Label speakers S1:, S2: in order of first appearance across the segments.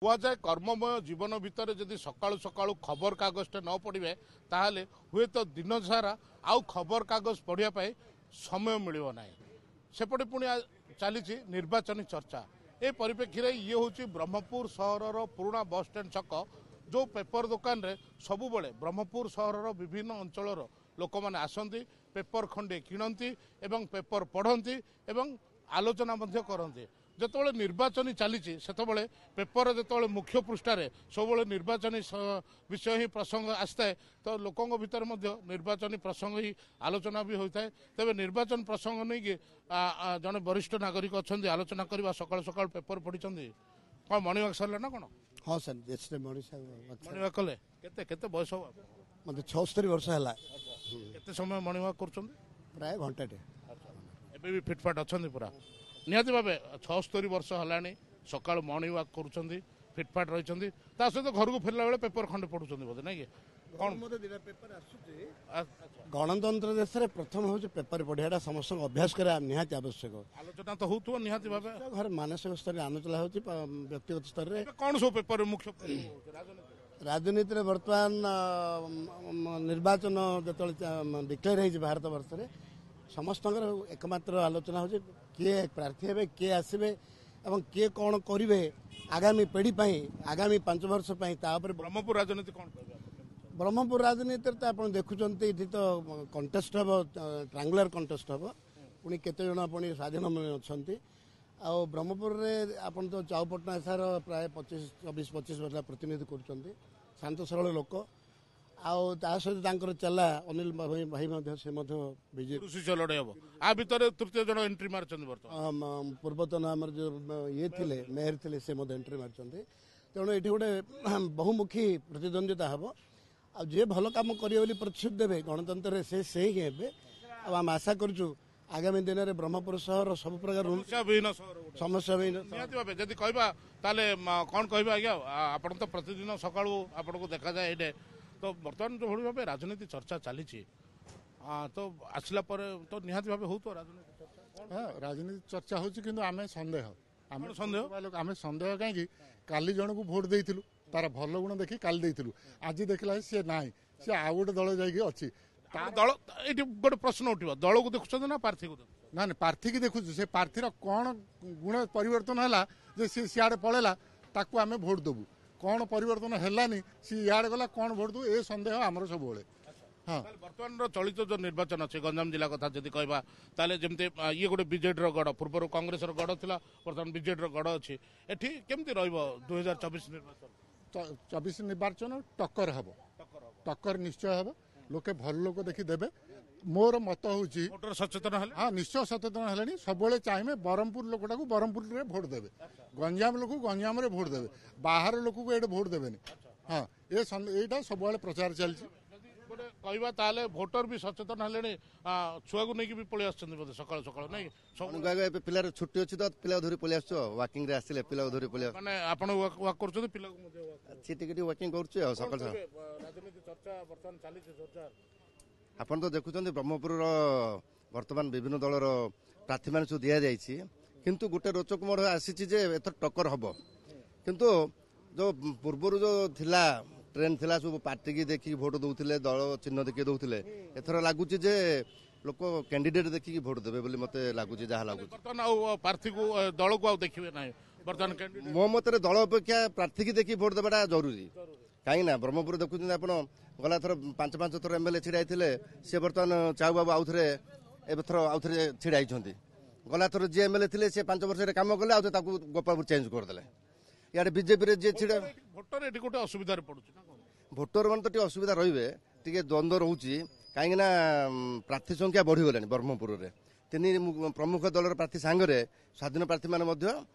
S1: କୁହାଯାଏ କର୍ମମୟ ଜୀବନ ଭିତରେ ଯଦି ସକାଳୁ ସକାଳୁ ଖବରକାଗଜଟେ ନ ପଢ଼ିବେ ତାହେଲେ ହୁଏତ ଦିନ ସାରା ଆଉ ଖବରକାଗଜ ପଢ଼ିବା ପାଇଁ ସମୟ ମିଳିବ ନାହିଁ। ସେପଟେ ପୁଣି ଚାଲିଛି ନିର୍ବାଚନୀ ଚର୍ଚ୍ଚା। ଏ ପରିପ୍ରେକ୍ଷୀରେ ଇଏ ହେଉଛି ବ୍ରହ୍ମପୁର ସହରର ପୁରୁଣା ବସ୍ଷ୍ଟାଣ୍ଡ ଛକ, ଯେଉଁ ପେପର ଦୋକାନରେ ସବୁବେଳେ ବ୍ରହ୍ମପୁର ସହରର ବିଭିନ୍ନ ଅଞ୍ଚଳର ଲୋକମାନେ ଆସନ୍ତି, ପେପର ଖଣ୍ଡେ କିଣନ୍ତି ଏବଂ ପେପର ପଢ଼ନ୍ତି ଏବଂ ଆଲୋଚନା ମଧ୍ୟ କରନ୍ତି। ଯେତେବେଳେ ନିର୍ବାଚନୀ ଚାଲିଛି ସେତେବେଳେ ପେପର ଯେତେବେଳେ ମୁଖ୍ୟ ପୃଷ୍ଠାରେ ସବୁବେଳେ ନିର୍ବାଚନୀ ବିଷୟ ହିଁ ପ୍ରସଙ୍ଗ ଆସିଥାଏ, ତ ଲୋକଙ୍କ ଭିତରେ ମଧ୍ୟ ନିର୍ବାଚନୀ ପ୍ରସଙ୍ଗ ହିଁ ଆଲୋଚନା ବି ହୋଇଥାଏ। ତେବେ ନିର୍ବାଚନ ପ୍ରସଙ୍ଗ ନେଇକି ଜଣେ ବରିଷ୍ଠ ନାଗରିକ ଅଛନ୍ତି ଆଲୋଚନା କରିବା। ସକାଳୁ ସକାଳୁ ପେପର ପଢ଼ିଛନ୍ତି, କ'ଣ ମର୍ଣ୍ଣିଂ ୱାକ୍ ସରିଲା ନା କ'ଣ?
S2: ହଁ ସାର୍, ମର୍ଣ୍ଣିଂ
S1: ୱାକ୍ କଲେ? କେତେ କେତେ ବୟସ ହବ?
S2: ମୋତେ 76 ବର୍ଷ ହେଲା।
S1: କେତେ ସମୟ ମର୍ଣ୍ଣିଂ ୱାକ୍ କରୁଛନ୍ତି?
S2: ପ୍ରାୟ ଘଣ୍ଟାଟେ।
S1: ଏବେ ବି ଫିଟଫାଟ ଅଛନ୍ତି ପୁରା? ନିହାତି ଭାବେ 76 ବର୍ଷ ହେଲାଣି ସକାଳୁ ମର୍ଣ୍ଣିଂ ୱାକ୍ କରୁଛନ୍ତି, ଫିଟଫାଟ ରହିଛନ୍ତି, ତା ସହିତ ଘରକୁ ଫେରିଲା ବେଳେ ପେପର ଖଣ୍ଡେ ପଢ଼ୁଛନ୍ତି ବୋଧେ, ନାଇଁ କି? କ'ଣ
S2: ପେପର ଆସୁଛି? ଗଣତନ୍ତ୍ର ଦେଶରେ ପ୍ରଥମ ହେଉଛି ପେପର ପଢ଼ିବାଟା ସମସ୍ତଙ୍କୁ ଅଭ୍ୟାସ କରିବା ନିହାତି ଆବଶ୍ୟକ।
S1: ଆଲୋଚନା ତ ହେଉଥିବ ନିହାତି ଭାବେ
S2: ଘରେ ମାନସିକ ସ୍ତରରେ ଆଲୋଚନା ହେଉଛି, ବ୍ୟକ୍ତିଗତ ସ୍ତରରେ।
S1: କ'ଣ ସବୁ ପେପର ମୁଖ୍ୟ
S2: ରାଜନୀତିରେ ବର୍ତ୍ତମାନ ନିର୍ବାଚନ ଯେତେବେଳେ ଡିକ୍ଲେୟାର ହେଇଛି ଭାରତ ବର୍ଷରେ, ସମସ୍ତଙ୍କର ଏକମାତ୍ର ଆଲୋଚନା ହେଉଛି କିଏ ପ୍ରାର୍ଥୀ ହେବେ, କିଏ ଆସିବେ ଏବଂ କିଏ କ'ଣ କରିବେ ଆଗାମୀ ପିଢ଼ି ପାଇଁ, ଆଗାମୀ 5 ବର୍ଷ ପାଇଁ। ତା ଉପରେ
S1: ବ୍ରହ୍ମପୁର ରାଜନୀତି କ'ଣ କହିବେ?
S2: ବ୍ରହ୍ମପୁର ରାଜନୀତିରେ ତ ଆପଣ ଦେଖୁଛନ୍ତି ଏଠି ତ କଣ୍ଟେଷ୍ଟ ହେବ, ଟ୍ରାଙ୍ଗୁଲାର କଣ୍ଟେଷ୍ଟ ହେବ। ପୁଣି କେତେଜଣ ପୁଣି ସ୍ୱାଧୀନ ଅଛନ୍ତି। ଆଉ ବ୍ରହ୍ମପୁରରେ ଆପଣ ତ ଚାଉପଟନା ସାର ପ୍ରାୟ 24-25 ବର୍ଷ ପ୍ରତିନିଧି କରୁଛନ୍ତି, ଶାନ୍ତ ସରଳ ଲୋକ। ଆଉ ତା ସହିତ ତାଙ୍କର ଚେଲା ଅନିଲ ଭାଇ ମଧ୍ୟ, ସେ ମଧ୍ୟ ବିଜେପି
S1: ଲଢ଼େଇ ହେବ। ଆ ଭିତରେ ତୃତୀୟ ଜଣ ଏଣ୍ଟ୍ରି ମାରିଛନ୍ତି ବର୍ତ୍ତମାନ।
S2: ପୂର୍ବତନ ଆମର ଯେଉଁ ଇଏ ଥିଲେ, ମେୟର ଥିଲେ, ସେ ମଧ୍ୟ ଏଣ୍ଟ୍ରି ମାରିଛନ୍ତି। ତେଣୁ ଏଠି ଗୋଟେ ବହୁମୁଖୀ ପ୍ରତିଦ୍ୱନ୍ଦିତା ହେବ। ଆଉ ଯିଏ ଭଲ କାମ କରିବେ ବୋଲି ପ୍ରତିଶ୍ରୁତି ଦେବେ ଗଣତନ୍ତ୍ରରେ, ସେ ହିଁ ହେବେ। ଆଉ ଆମେ ଆଶା କରୁଛୁ ଆଗାମୀ ଦିନରେ ବ୍ରହ୍ମପୁର ସହର ସବୁ ପ୍ରକାର ସମସ୍ୟାବିହୀନ।
S1: ନିହାତି ଭାବେ ଯଦି କହିବା ତାହେଲେ କ'ଣ କହିବା ଆଜ୍ଞା? ଆପଣ ତ ପ୍ରତିଦିନ ସକାଳୁ ଆପଣଙ୍କୁ ଦେଖାଯାଏ ଏଇଠି, ତ ବର୍ତ୍ତମାନ ଯେଉଁଭଳି ଭାବେ ରାଜନୀତି ଚର୍ଚ୍ଚା ଚାଲିଛି, ତ ଆସିଲା ପରେ ତ ନିହାତି ଭାବେ ହେଉଥିବ ରାଜନୀତି ଚର୍ଚ୍ଚା।
S3: ରାଜନୀତି ଚର୍ଚ୍ଚା ହେଉଛି, କିନ୍ତୁ ଆମେ ସନ୍ଦେହ
S1: ଆମେ
S3: ସନ୍ଦେହ କାହିଁକି? କାଲି ଜଣକୁ ଭୋଟ ଦେଇଥିଲୁ, ତାର ଭଲ ଗୁଣ ଦେଖି କାଲି ଦେଇଥିଲୁ, ଆଜି ଦେଖିଲା ସିଏ ନାହିଁ, ସିଏ ଆଉ ଗୋଟେ ଦଳ ଯାଇକି ଅଛି।
S1: ଦଳ ଏଇଠି ଗୋଟେ ପ୍ରଶ୍ନ ଉଠିବ, ଦଳକୁ ଦେଖୁଛନ୍ତି ନା ପ୍ରାର୍ଥୀକୁ?
S3: ନା ପ୍ରାର୍ଥୀକି ଦେଖୁଛୁ। ସେ ପ୍ରାର୍ଥୀର କ'ଣ ଗୁଣ ପରିବର୍ତ୍ତନ ହେଲା ଯେ ସିଏ ସିଆଡ଼େ ପଳେଇଲା, ତାକୁ ଆମେ ଭୋଟ ଦେବୁ। କ'ଣ ପରିବର୍ତ୍ତନ ହେଲାନି, ସିଏ ଇଆଡ଼େ ଗଲା, କ'ଣ ଭୋଟ ଦେବୁ? ଏ ସନ୍ଦେହ ଆମର ସବୁବେଳେ। ହଁ,
S1: ବର୍ତ୍ତମାନର ଚଳିତ ଯେଉଁ ନିର୍ବାଚନ ଅଛି ଗଞ୍ଜାମ ଜିଲ୍ଲା କଥା ଯଦି କହିବା ତାହେଲେ ଯେମିତି ଇଏ ଗୋଟେ ବିଜେଡିର ଗଡ଼, ପୂର୍ବରୁ କଂଗ୍ରେସର ଗଡ଼ ଥିଲା, ବର୍ତ୍ତମାନ ବିଜେଡିର ଗଡ଼ ଅଛି। ଏଠି କେମିତି ରହିବ 2024 ନିର୍ବାଚନ?
S3: 24 ନିର୍ବାଚନ ଟକ୍କର ହେବ, ଟକ୍କର ନିଶ୍ଚୟ ହେବ। ଲୋକେ ଭଲ ଲୋକ ଦେଖି ଦେବେ। ମୋର ମତ ହେଉଛି
S1: ଭୋଟର ସଚେତନ ହେଲେ,
S3: ହଁ ନିଶ୍ଚୟ ସଚେତନ ହେଲେଣି। ସବୁବେଳେ ଚାହିଁବେ ବ୍ରହ୍ମପୁର ଲୋକଟାକୁ ବ୍ରହ୍ମପୁରରେ ଭୋଟ ଦେବେ, ଗଞ୍ଜାମ ଲୋକକୁ ଗଞ୍ଜାମରେ ଭୋଟ ଦେବେ, ବାହାର ଲୋକକୁ ଏଇଠି ଭୋଟ ଦେବେନି। ହଁ, ଏଇଟା ସବୁବେଳେ ପ୍ରଚାର ଚାଲିଛି।
S1: ଗୋଟେ କହିବା ତାହେଲେ ଭୋଟର ବି ସଚେତନ ହେଲେଣି, ଛୁଆକୁ ନେଇକି ବି ପଳେଇ ଆସୁଛନ୍ତି ବୋଧେ ସକାଳୁ ସକାଳୁ, ନାଇଁ?
S4: ଏବେ ପିଲାର ଛୁଟି ଅଛି ତ ପିଲା ଧରି ପଳେଇ ଆସୁଛୁ, ୱାକିଂ ରେ ଆସିଲେ ପିଲା ଧରି ପଳେଇ ଆସୁଛୁ।
S1: ମାନେ ଆପଣ ୱାକ୍ କରୁଛନ୍ତି, ପିଲାକୁ ମଧ୍ୟ
S4: ସିଏ ଟିକେ ୱାକିଂ କରୁଛି ଆଉ ସକାଳ ସକାଳ।
S1: ରାଜନୀତି ଚର୍ଚ୍ଚା ବର୍ତ୍ତମାନ ଚାଲିଛି ଜୋରଦାର।
S4: ଆପଣ ତ ଦେଖୁଛନ୍ତି ବ୍ରହ୍ମପୁରର ବର୍ତ୍ତମାନ ବିଭିନ୍ନ ଦଳର ପ୍ରାର୍ଥୀମାନେ ସବୁ ଦିଆଯାଇଛି, କିନ୍ତୁ ଗୋଟେ ରୋଚକ ମୋଡ଼ ଆସିଛି ଯେ ଏଥର ଟକ୍କର ହବ। କିନ୍ତୁ ଯୋଉ ପୂର୍ବରୁ ଯୋଉ ଥିଲା ଟ୍ରେଣ୍ଡ ଥିଲା, ସବୁ ପାର୍ଟିକି ଦେଖିକି ଭୋଟ ଦଉଥିଲେ, ଦଳ ଚିହ୍ନ ଦେଖିକି ଦଉଥିଲେ, ଏଥର ଲାଗୁଛି ଯେ ଲୋକ କ୍ୟାଣ୍ଡିଡେଟ୍ ଦେଖିକି ଭୋଟ ଦେବେ ବୋଲି ମତେ ଲାଗୁଛି, ଯାହା ଲାଗୁଛି।
S1: ବର୍ତ୍ତମାନ ଆଉ ପ୍ରାର୍ଥୀକୁ ଦଳକୁ ଆଉ ଦେଖିବେ ନାହିଁ ବର୍ତ୍ତମାନ?
S4: ମୋ ମତରେ ଦଳ ଅପେକ୍ଷା ପ୍ରାର୍ଥୀକି ଦେଖି ଭୋଟ ଦେବାଟା ଜରୁରୀ। କାହିଁକି ନା ବ୍ରହ୍ମପୁର ଦେଖୁଛନ୍ତି ଆପଣ, ଗଲା ଥର 5 ଥର ଏମ୍ଏଲ୍ଏ ଛିଡ଼ା ହେଇଥିଲେ, ସେ ବର୍ତ୍ତମାନ ଚାଉ ବାବୁ ଆଉଥରେ ଏଥର ଆଉଥରେ ଛିଡ଼ା ହେଇଛନ୍ତି। ଗଲା ଥର ଯିଏ ଏମ୍ଏଲ୍ଏ ଥିଲେ ସେ 5 ବର୍ଷରେ କାମ କଲେ, ଆଉ ତାକୁ ଗୋପାଳପୁର ଚେଞ୍ଜ କରିଦେଲେ। ଇଆଡ଼େ ବିଜେପିରେ ଯିଏ ଛିଡ଼ା,
S1: ଭୋଟର ଏଠି ଗୋଟେ ଅସୁବିଧାରେ ପଡୁଛି।
S4: ଭୋଟର ମାନେ ତ ଟିକେ ଅସୁବିଧା ରହିବେ, ଟିକେ ଦ୍ୱନ୍ଦ୍ୱ ରହୁଛି। କାହିଁକି ନା ପ୍ରାର୍ଥୀ ସଂଖ୍ୟା ବଢିଗଲାଣି ବ୍ରହ୍ମପୁରରେ। 3 ପ୍ରମୁଖ ଦଳର ପ୍ରାର୍ଥୀ ସାଙ୍ଗରେ ସ୍ୱାଧୀନ ପ୍ରାର୍ଥୀମାନେ ମଧ୍ୟ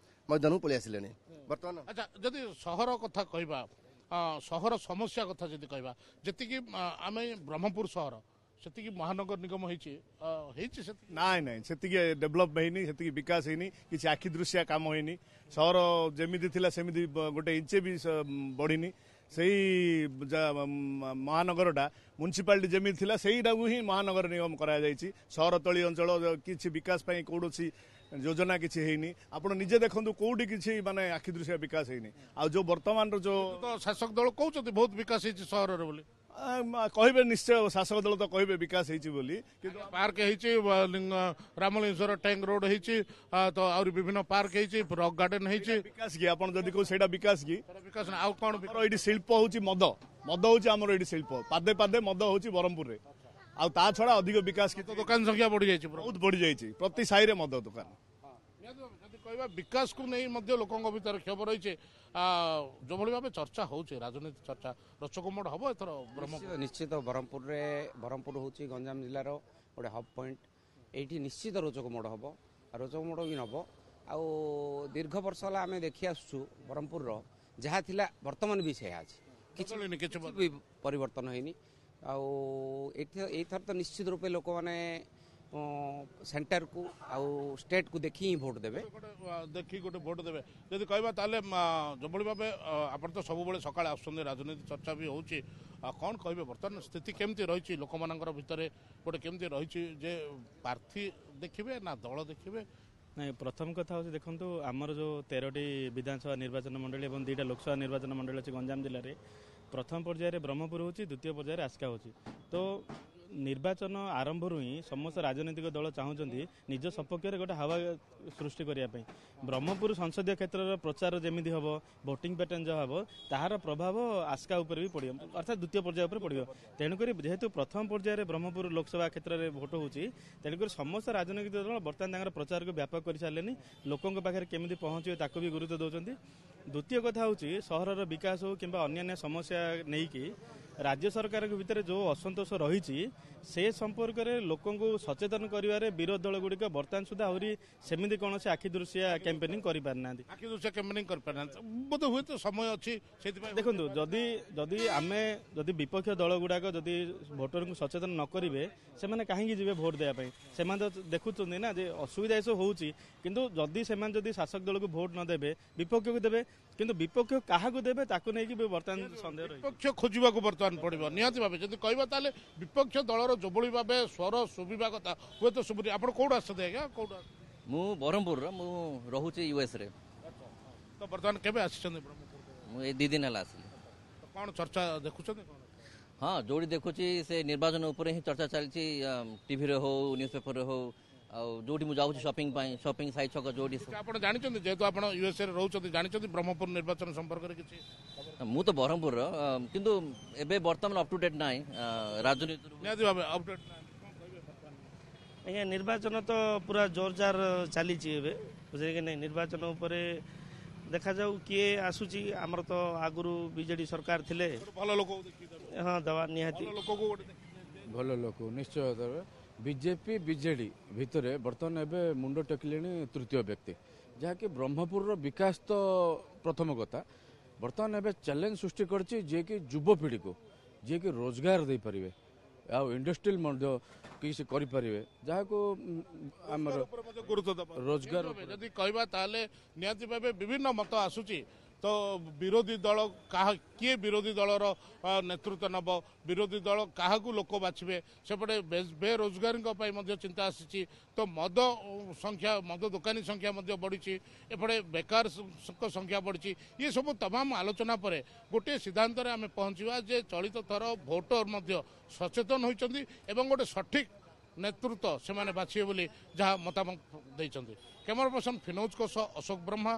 S4: ମଇଦାନକୁ ପଳେଇ ଆସିଲେଣି ବର୍ତ୍ତମାନ।
S1: ଆଚ୍ଛା, ଯଦି ସହର କଥା କହିବା, ସହର ସମସ୍ୟା କଥା ଯଦି କହିବା, ଯେତିକି ଆମେ ବ୍ରହ୍ମପୁର ସହର ସେତିକି ମହାନଗର ନିଗମ ହେଇଛି
S5: ନାଇଁ ସେତିକି ଡେଭଲପ ହେଇନି, ସେତିକି ବିକାଶ ହେଇନି, କିଛି ଆଖି ଦୃଶ୍ୟା କାମ ହେଇନି। ସହର ଯେମିତି ଥିଲା ସେମିତି ଗୋଟେ ଇଞ୍ଚେ ବି ବଢିନି। ସେଇ ମହାନଗରଟା ମ୍ୟୁନିସିପାଲିଟି ଯେମିତି ଥିଲା ସେଇଟାକୁ ହିଁ ମହାନଗର ନିଗମ କରାଯାଇଛି। ସହରତଳି ଅଞ୍ଚଳ କିଛି ବିକାଶ ପାଇଁ କୌଣସି योजना किसी ହେଇନି ଆପଣ ନିଜେ ଦେଖନ୍ତୁ କୋଉଠି କିଛି ମାନେ ଆଖି ଦୃଶ୍ୟ ବିକାଶ ହେଇନି ଆଉ ଯୋଉ ବର୍ତ୍ତମାନର ଯୋଉ
S1: ତ ଶାସକ ଦଳ କହୁଛନ୍ତି ବହୁତ ବିକାଶ ହେଇଛି ସହରରେ ବୋଲି
S5: କହିବେ ନିଶ୍ଚୟ ଶାସକ ଦଳ ତ କହିବେ ବିକାଶ ହେଇଛି ବୋଲି କିନ୍ତୁ
S1: ପାର୍କ ହେଇଛି ରାମଲିଙ୍ଗେଶ୍ୱର ଟ୍ୟାଙ୍କ ରୋଡ ହେଇଛି ତ ଆହୁରି ବିଭିନ୍ନ ପାର୍କ ହେଇଛି ରକ୍ ଗାର୍ଡେନ ହେଇଛି
S5: ବିକାଶ କି ଆପଣ ଯଦି କହୁ ସେଇଟା ବିକାଶ କି
S1: ବିକାଶ ନାହିଁ। ଆଉ କଣ
S5: ଆମର ଏଇଠି ଶିଳ୍ପ ହଉଛି ମଦ ହଉଛି ଆମର ଏଇଠି ଶିଳ୍ପ ପାଦେ ପାଦେ ମଦ ହଉଛି ବ୍ରହ୍ମପୁରରେ ଆଉ ତା ଛଡା ଅଧିକ ବିକାଶ କି
S1: ଦୋକାନ ସଂଖ୍ୟା ବଢି ଯାଇଛି
S5: ବହୁତ ବଢି ଯାଇଛି ପ୍ରତି ସାହିରେ ମଦ ଦୋକାନ
S1: ଯଦି କହିବା ବିକାଶକୁ ନେଇ ମଧ୍ୟ ଲୋକଙ୍କ ଭିତରେ କ୍ଷୋଭ ରହିଛି ଯେଉଁଭଳି ଭାବେ ଚର୍ଚ୍ଚା ହେଉଛି ରାଜନୀତି ଚର୍ଚ୍ଚା ରୋଚକମୋଡ଼ ହବ ଏଥର
S6: ନିଶ୍ଚିତ ବ୍ରହ୍ମପୁର ହେଉଛି ଗଞ୍ଜାମ ଜିଲ୍ଲାର ଗୋଟେ ହବ୍ ପଏଣ୍ଟ ଏଇଠି ନିଶ୍ଚିତ ରୋଚକମୋଡ଼ ହବ ରୋଚକମୋଡ଼ ବି ନେବ ଆଉ ଦୀର୍ଘ ବର୍ଷ ହେଲା ଆମେ ଦେଖି ଆସୁଛୁ ବ୍ରହ୍ମପୁରର ଯାହା ଥିଲା ବର୍ତ୍ତମାନ ବି ସେୟା ଅଛି କିଛି ବି ପରିବର୍ତ୍ତନ ହେଇନି ଆଉ ଏଇଥର ତ ନିଶ୍ଚିତ ରୂପେ ଲୋକମାନେ ସେଣ୍ଟରକୁ ଆଉ ଷ୍ଟେଟକୁ ଦେଖି ହିଁ ଭୋଟ ଦେବେ
S1: ଦେଖି ଗୋଟେ ଭୋଟ ଦେବେ ଯଦି କହିବା ତାହେଲେ ଯେଭଳି ଭାବେ ଆପଣ ତ ସବୁବେଳେ ସକାଳେ ଆସୁଛନ୍ତି ରାଜନୀତି ଚର୍ଚ୍ଚା ବି ହେଉଛି କ'ଣ କହିବେ ବର୍ତ୍ତମାନ ସ୍ଥିତି କେମିତି ରହିଛି ଲୋକମାନଙ୍କର ଭିତରେ ଗୋଟେ କେମିତି ରହିଛି ଯେ ପ୍ରାର୍ଥୀ ଦେଖିବେ ନା ଦଳ ଦେଖିବେ
S7: ନାଇଁ ପ୍ରଥମ କଥା ହେଉଛି ଦେଖନ୍ତୁ ଆମର ଯେଉଁ 13ଟି ବିଧାନସଭା ନିର୍ବାଚନ ମଣ୍ଡଳୀ ଏବଂ 2ଟା ଲୋକସଭା ନିର୍ବାଚନ ମଣ୍ଡଳୀ ଅଛି ଗଞ୍ଜାମ ଜିଲ୍ଲାରେ ପ୍ରଥମ ପର୍ଯ୍ୟାୟରେ ବ୍ରହ୍ମପୁର ହେଉଛି ଦ୍ୱିତୀୟ ପର୍ଯ୍ୟାୟରେ ଆସ୍କା ହେଉଛି ତ ନିର୍ବାଚନ ଆରମ୍ଭରୁ ହିଁ ସମସ୍ତ ରାଜନୈତିକ ଦଳ ଚାହୁଁଛନ୍ତି ନିଜ ସପକ୍ଷରେ ଗୋଟେ ହାୱା ସୃଷ୍ଟି କରିବା ପାଇଁ ବ୍ରହ୍ମପୁର ସଂସଦୀୟ କ୍ଷେତ୍ରର ପ୍ରଚାର ଯେମିତି ହେବ ଭୋଟିଂ ପ୍ୟାଟର୍ନ ଯାହା ହେବ ତାହାର ପ୍ରଭାବ ଆସ୍କା ଉପରେ ବି ପଡ଼ିବ ଅର୍ଥାତ୍ ଦ୍ୱିତୀୟ ପର୍ଯ୍ୟାୟ ଉପରେ ପଡ଼ିବ ତେଣୁକରି ଯେହେତୁ ପ୍ରଥମ ପର୍ଯ୍ୟାୟରେ ବ୍ରହ୍ମପୁର ଲୋକସଭା କ୍ଷେତ୍ରରେ ଭୋଟ ହେଉଛି ତେଣୁକରି ସମସ୍ତ ରାଜନୈତିକ ଦଳ ବର୍ତ୍ତମାନ ତାଙ୍କର ପ୍ରଚାରକୁ ବ୍ୟାପକ କରିସାରିଲେନି ଲୋକଙ୍କ ପାଖରେ କେମିତି ପହଞ୍ଚିବେ ତାକୁ ବି ଗୁରୁତ୍ୱ ଦେଉଛନ୍ତି ଦ୍ୱିତୀୟ କଥା ହେଉଛି ସହରର ବିକାଶ ହେଉ କିମ୍ବା ଅନ୍ୟାନ୍ୟ ସମସ୍ୟା ନେଇକି ରାଜ୍ୟ ସରକାରଙ୍କ ଭିତରେ ଯେଉଁ ଅସନ୍ତୋଷ ରହିଛି ସେ ସମ୍ପର୍କରେ ଲୋକଙ୍କୁ ସଚେତନ କରିବାରେ ବିରୋଧୀ ଦଳଗୁଡ଼ିକ ବର୍ତ୍ତମାନ ସୁଦ୍ଧା ଆହୁରି ସେମିତି କୌଣସି ଆଖି ଦୃଶିଆ କ୍ୟାମ୍ପେନିଂ କରିପାରିନାହାନ୍ତି
S1: ଆଖି ଦୃଶିଆ କ୍ୟାମ୍ପେନିଂ କରିପାରିନାହାନ୍ତି ବୋଧେ ହୁଏତ ସମୟ ଅଛି ସେଥିପାଇଁ
S7: ଦେଖନ୍ତୁ ଯଦି ବିପକ୍ଷ ଦଳ ଗୁଡ଼ାକ ଯଦି ଭୋଟରଙ୍କୁ ସଚେତନ ନ କରିବେ ସେମାନେ କାହିଁକି ଯିବେ ଭୋଟ ଦେବା ପାଇଁ ସେମାନେ ତ ଦେଖୁଛନ୍ତି ନା ଯେ ଅସୁବିଧା ଏସବୁ ହେଉଛି କିନ୍ତୁ ସେମାନେ ଯଦି ଶାସକ ଦଳକୁ ଭୋଟ ନ ଦେବେ ବିପକ୍ଷକୁ ଦେବେ କିନ୍ତୁ ବିପକ୍ଷ କାହାକୁ ଦେବେ ତାକୁ ନେଇକି ବର୍ତ୍ତମାନ ସନ୍ଦେହ ରହିବ
S1: ବିପକ୍ଷ ଖୋଜିବାକୁ ବର୍ତ୍ତମାନ ପଡ଼ିବ ନିହାତି ଭାବେ ଯଦି କହିବା ତାହେଲେ ବିପକ୍ଷ ଦଳର ଯେଭଳି ଭାବେ ସ୍ୱର ଶୁଭିବା କଥା ହୁଏତ ଶୁଭୁନି ଆପଣ କୋଉଠୁ ଆସୁଛନ୍ତି ଆଜ୍ଞା କୋଉଠୁ
S8: ମୁଁ ବ୍ରହ୍ମପୁରର ମୁଁ ରହୁଛି ୟୁଏସ୍ରେ
S1: ତ ବର୍ତ୍ତମାନ କେବେ ଆସିଛନ୍ତି ବ୍ରହ୍ମପୁର
S8: ମୁଁ ଏଇ 2 ଦିନ ହେଲା ଆସିଲି
S1: କ'ଣ ଚର୍ଚ୍ଚା ଦେଖୁଛନ୍ତି କ'ଣ
S8: ହଁ ଯୋଉଠି ଦେଖୁଛି ସେ ନିର୍ବାଚନ ଉପରେ ହିଁ ଚର୍ଚ୍ଚା ଚାଲିଛି ଟିଭିରେ ହଉ ନ୍ୟୁଜ୍ ପେପରରେ ହଉ ଆଉ ଯୋଉଠି ମୁଁ ଯାଉଛି ସପିଂ ସାଇ ଛକ ଯୋଉଠି
S1: ଆପଣ ଜାଣିଛନ୍ତି ଯେହେତୁ ଆପଣ ୟୁଏସ୍ଏରେ ରହୁଛନ୍ତି ଜାଣିଛନ୍ତି ବ୍ରହ୍ମପୁର ନିର୍ବାଚନ ସମ୍ପର୍କରେ କିଛି
S8: ମୁଁ ତ ବ୍ରହ୍ମପୁରର କିନ୍ତୁ ଏବେ ବର୍ତ୍ତମାନ ଅପ୍ ଟୁ ଡେଟ୍ ନାହିଁ ରାଜନୀତି
S1: ନିହାତି ଭାବେ ଅପଡେଟ୍
S9: ଆଜ୍ଞା ନିର୍ବାଚନ ତ ପୁରା ଜୋରଜାର ଚାଲିଛି ଏବେ ବୁଝିଲେ କି ନାହିଁ ନିର୍ବାଚନ ଉପରେ ଦେଖାଯାଉ କିଏ ଆସୁଛି ଆମର ତ ଆଗରୁ ବିଜେଡି ସରକାର ଥିଲେ
S1: ଭଲ ଲୋକ
S9: ହଁ ଦେବା ନିହାତି
S10: ଭଲ ଲୋକ ନିଶ୍ଚୟ ଦେବେ ବିଜେପି ବିଜେଡି ଭିତରେ ବର୍ତ୍ତମାନ ଏବେ ମୁଣ୍ଡ ଟେକିଲେଣି ତୃତୀୟ ବ୍ୟକ୍ତି ଯାହାକି ବ୍ରହ୍ମପୁରର ବିକାଶ ତ ପ୍ରଥମ କଥା ବର୍ତ୍ତମାନ ଏବେ ଚ୍ୟାଲେଞ୍ଜ ସୃଷ୍ଟି କରିଛି ଯିଏକି ଯୁବପିଢ଼ିକୁ ଯିଏକି ରୋଜଗାର ଦେଇପାରିବେ ଆଉ ଇଣ୍ଡଷ୍ଟ୍ରିଆଲ ମଧ୍ୟ କିଛି କରିପାରିବେ ଯାହାକୁ ଆମର
S1: ରୋଜଗାର ଯଦି କହିବା ତାହେଲେ ନିହାତି ଭାବେ ବିଭିନ୍ନ ମତ ଆସୁଛି ତ ବିରୋଧୀ ଦଳ କିଏ ବିରୋଧୀ ଦଳର ନେତୃତ୍ୱ ନେବ ବିରୋଧୀ ଦଳ କାହାକୁ ଲୋକ ବାଛିବେ ସେପଟେ ବେରୋଜଗାରୀଙ୍କ ପାଇଁ ମଧ୍ୟ ଚିନ୍ତା ଆସିଛି ତ ମଦ ଦୋକାନୀ ସଂଖ୍ୟା ମଧ୍ୟ ବଢ଼ିଛି ଏପଟେ ବେକାରଙ୍କ ସଂଖ୍ୟା ବଢ଼ିଛି ଇଏ ସବୁ ତମାମ ଆଲୋଚନା ପରେ ଗୋଟିଏ ସିଦ୍ଧାନ୍ତରେ ଆମେ ପହଞ୍ଚିବା ଯେ ଚଳିତ ଥର ଭୋଟର ମଧ୍ୟ ସଚେତନ ହୋଇଛନ୍ତି ଏବଂ ଗୋଟେ ସଠିକ୍ ନେତୃତ୍ୱ ସେମାନେ ବାଛିବେ ବୋଲି ଯାହା ମତାମତ ଦେଇଛନ୍ତି କ୍ୟାମେରା ପର୍ସନ ଫିନୋଜଙ୍କ ସହ ଅଶୋକ ବ୍ରହ୍ମା